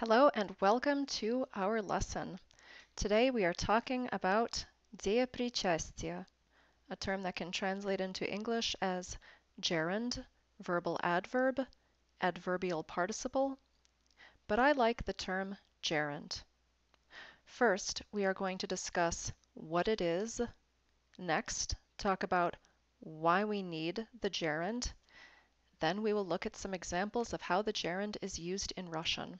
Hello and welcome to our lesson. Today we are talking about деепричастие, a term that can translate into English as gerund, verbal adverb, adverbial participle, but I like the term gerund. First, we are going to discuss what it is. Next, talk about why we need the gerund. Then we will look at some examples of how the gerund is used in Russian.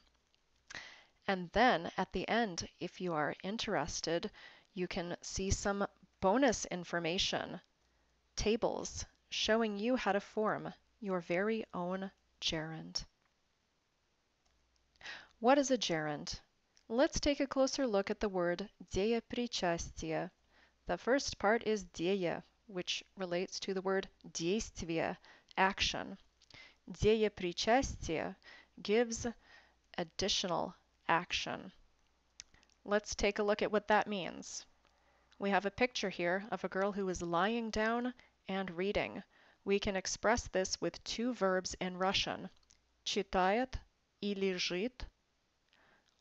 And then at the end, if you are interested, you can see some bonus information, tables, showing you how to form your very own gerund. What is a gerund? Let's take a closer look at the word деепричастие. The first part is дея, which relates to the word действие, action. Деепричастие gives additional action. Let's take a look at what that means. We have a picture here of a girl who is lying down and reading. We can express this with two verbs in Russian, читает и лежит,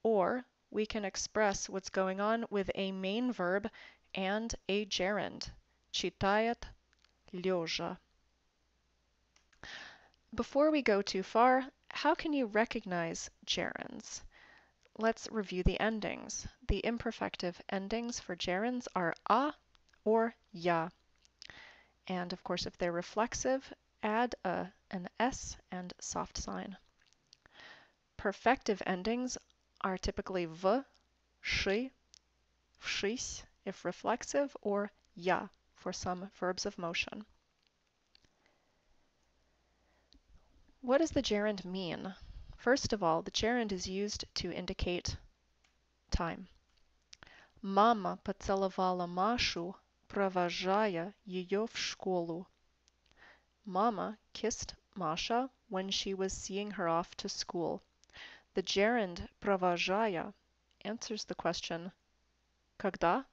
or we can express what's going on with a main verb and a gerund, читает лежа. Before we go too far, how can you recognize gerunds? Let's review the endings. The imperfective endings for gerunds are a or ya. And of course, if they're reflexive, add an s and soft sign. Perfective endings are typically v, sh, vshis if reflexive, or ya for some verbs of motion. What does the gerund mean? First of all, the gerund is used to indicate time. Мама поцеловала Машу, провожая ее в школу. Mama kissed Masha when she was seeing her off to school. The gerund провожая answers the question когда?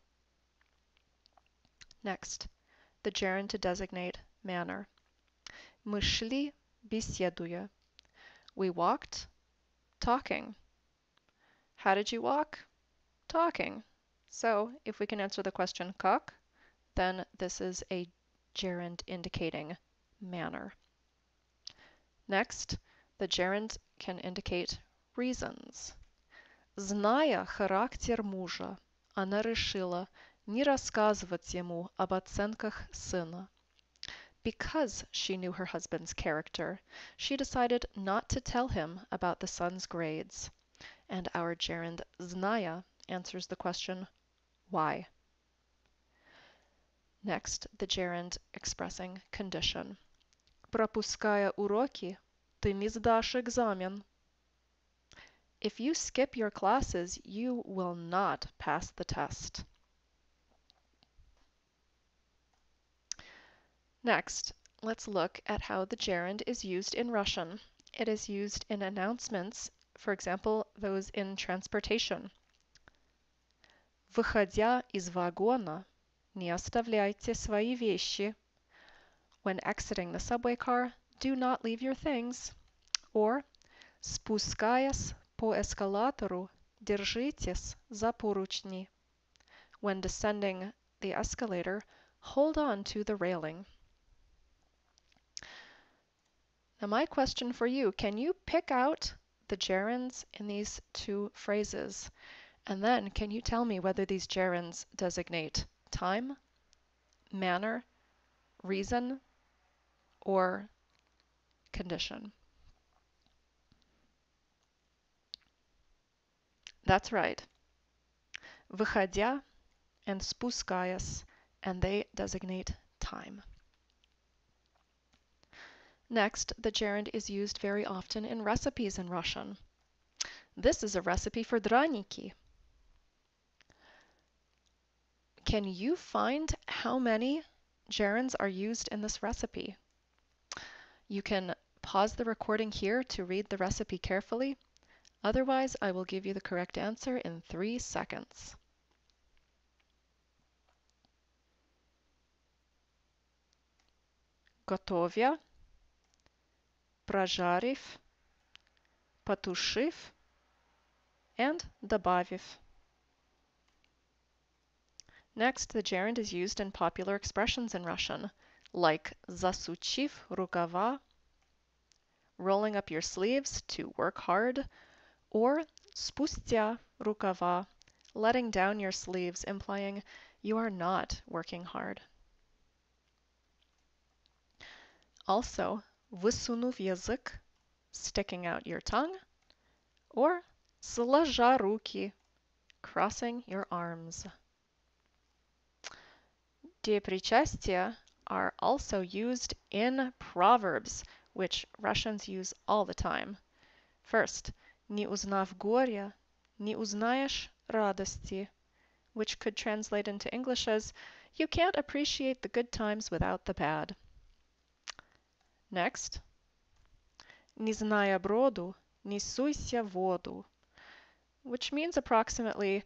Next, the gerund to designate manner. Мы шли, беседуя. We walked, talking. How did you walk? Talking. So, if we can answer the question как, then this is a gerund indicating manner. Next, the gerund can indicate reasons. Зная характер мужа, она решила не рассказывать ему об оценках сына. Because she knew her husband's character, she decided not to tell him about the son's grades. And our gerund зная answers the question why. Next, the gerund expressing condition. Пропуская уроки, ты не сдашь экзамен. If you skip your classes, you will not pass the test. Next, let's look at how the gerund is used in Russian. It is used in announcements, for example, those in transportation. Выходя из вагона, не оставляйте свои вещи. When exiting the subway car, do not leave your things. Or, спускаясь по эскалатору, держитесь за поручни. When descending the escalator, hold on to the railing. Now my question for you, can you pick out the gerunds in these two phrases? And then can you tell me whether these gerunds designate time, manner, reason, or condition? That's right. Выходя and спускаясь, and they designate time. Next, the gerund is used very often in recipes in Russian. This is a recipe for draniki. Can you find how many gerunds are used in this recipe? You can pause the recording here to read the recipe carefully. Otherwise, I will give you the correct answer in 3 seconds. Готовя, прожарив, потушив, and добавив. Next, the gerund is used in popular expressions in Russian, like засучив рукава, rolling up your sleeves to work hard, or спустя рукава, letting down your sleeves, implying you are not working hard. Also, высунув язык, sticking out your tongue, or сложа руки, crossing your arms. Деепричастия are also used in proverbs, which Russians use all the time. First, не узнав горя, не узнаешь радости, which could translate into English as, you can't appreciate the good times without the bad. Next, не зная броду, не суйся в воду, which means approximately,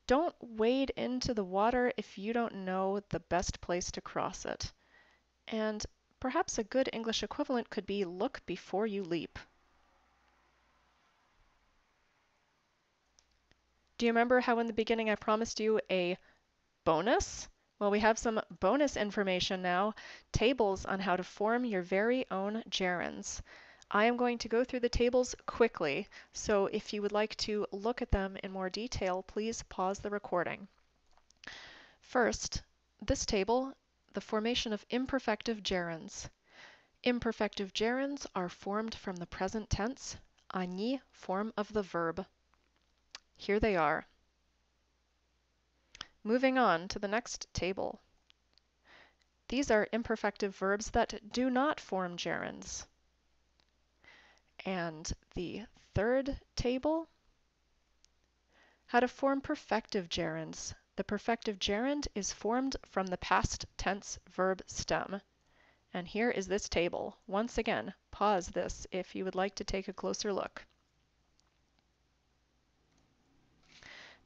don't wade into the water if you don't know the best place to cross it. And perhaps a good English equivalent could be look before you leap. Do you remember how in the beginning I promised you a bonus? Well, we have some bonus information now, tables on how to form your very own gerunds. I am going to go through the tables quickly, so if you would like to look at them in more detail, please pause the recording. First, this table, the formation of imperfective gerunds. Imperfective gerunds are formed from the present tense, они, form of the verb. Here they are. Moving on to the next table. These are imperfective verbs that do not form gerunds. And the third table, how to form perfective gerunds. The perfective gerund is formed from the past tense verb stem. And here is this table. Once again, pause this if you would like to take a closer look.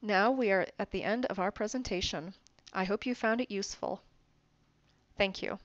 Now we are at the end of our presentation. I hope you found it useful. Thank you.